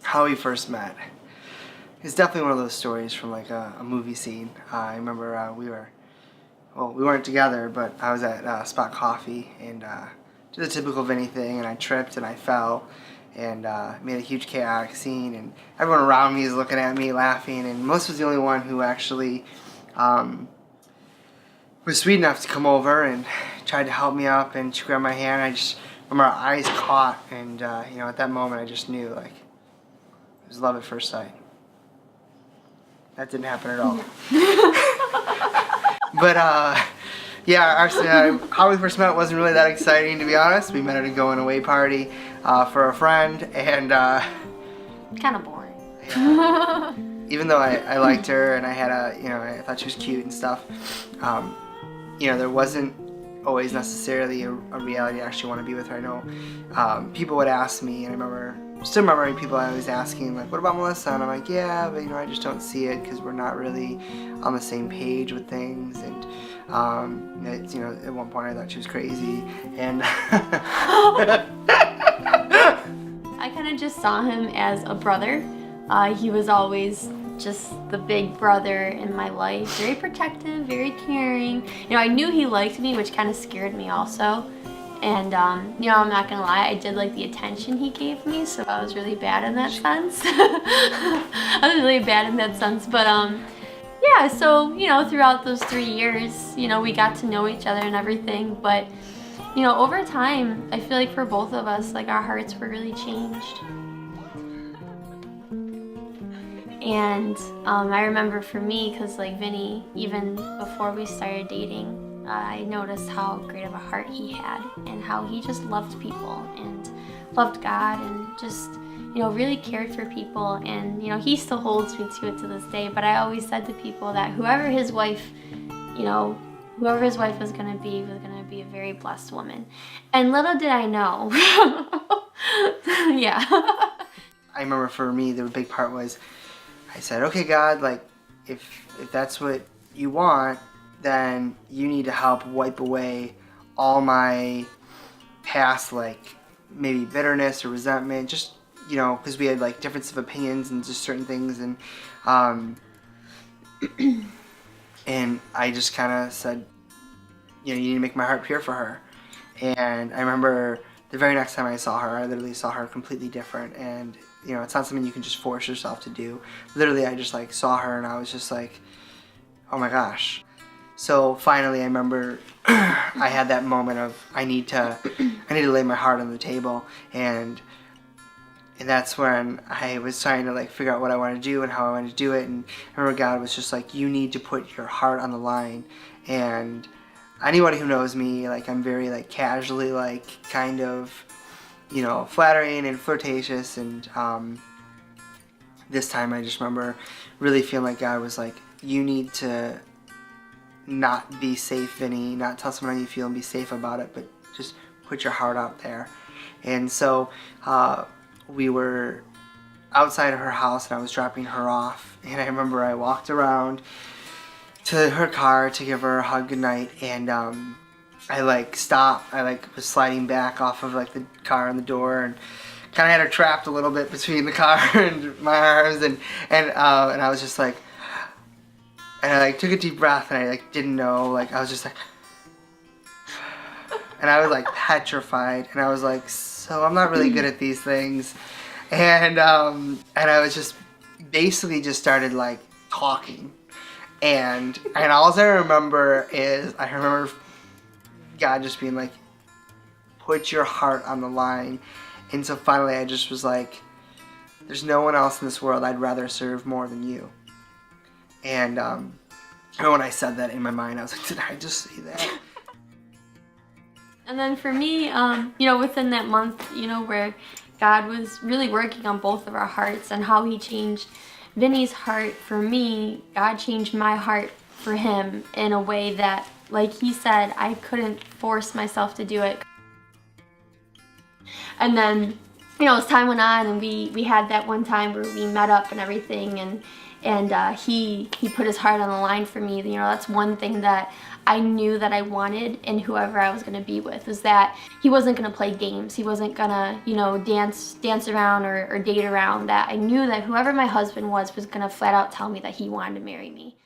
how we first met. It's definitely one of those stories from like a movie scene. I remember we weren't together, but I was at Spot Coffee and did the typical Vinny thing, and I tripped and I fell and made a huge chaotic scene, and everyone around me is looking at me laughing, and Melissa was the only one who actually was sweet enough to come over and tried to help me up, and she grabbed my hand. I just remember our eyes caught, and at that moment I just knew like it was love at first sight. That didn't happen at all. But how we first met wasn't really that exciting, to be honest. We met at a going away party for a friend, and kind of boring. Yeah. Even though I liked her and I had I thought she was cute and stuff, there wasn't always necessarily a reality I actually want to be with her. I know people would ask me, and I still remembering people always asking, like, what about Melissa? And I'm like, yeah, but I just don't see it because we're not really on the same page with things. And at one point I thought she was crazy, and I kind of just saw him as a brother. He was always just the big brother in my life, very protective, very caring. I knew he liked me, which kind of scared me also. And I'm not gonna lie, I did like the attention he gave me, so I was really bad in that sense. But yeah, so throughout those 3 years, we got to know each other and everything. But over time, I feel like for both of us, like our hearts were really changed. And I remember for me, because like Vinny, even before we started dating, I noticed how great of a heart he had and how he just loved people and loved God and just, really cared for people. And, he still holds me to it to this day. But I always said to people that whoever his wife was going to be a very blessed woman. And little did I know. Yeah. I remember for me, the big part was, I said, okay, God, like, if that's what you want, then you need to help wipe away all my past, like, maybe bitterness or resentment, just, because we had, like, difference of opinions and just certain things, and, and I just kind of said, you need to make my heart pure for her. And I remember the very next time I saw her, I literally saw her completely different, and it's not something you can just force yourself to do. Literally, I just like saw her and I was just like, oh my gosh. So finally, I remember I had that moment of I need to lay my heart on the table, and that's when I was trying to like figure out what I wanted to do and how I wanted to do it. And I remember God was just like, you need to put your heart on the line. And anybody who knows me, like, I'm very like casually like kind of flattering and flirtatious, and this time I just remember really feeling like God was like, you need to not be safe, Vinny, not tell someone how you feel and be safe about it, but just put your heart out there. And so we were outside of her house and I was dropping her off, and I remember I walked around to her car to give her a hug goodnight, and I like stopped. I like was sliding back off of like the car and the door, and kind of had her trapped a little bit between the car and my arms, and I was just like, and I like took a deep breath, and I like didn't know, like I was just like, and I was like petrified, and I was like, so I'm not really good at these things, and I was just basically just started like talking, and all I remember is I remember God just being like, put your heart on the line. And so finally I just was like, there's no one else in this world I'd rather serve more than you. And when I said that in my mind, I was like, did I just say that? And then for me, within that month, where God was really working on both of our hearts and how he changed Vinny's heart for me, God changed my heart for him in a way that, like he said, I couldn't force myself to do it. And then, as time went on and we had that one time where we met up and everything, and he put his heart on the line for me. You know, that's one thing that I knew that I wanted in whoever I was going to be with, is that he wasn't going to play games. He wasn't going to, you know, dance around or date around. That I knew that whoever my husband was going to flat out tell me that he wanted to marry me.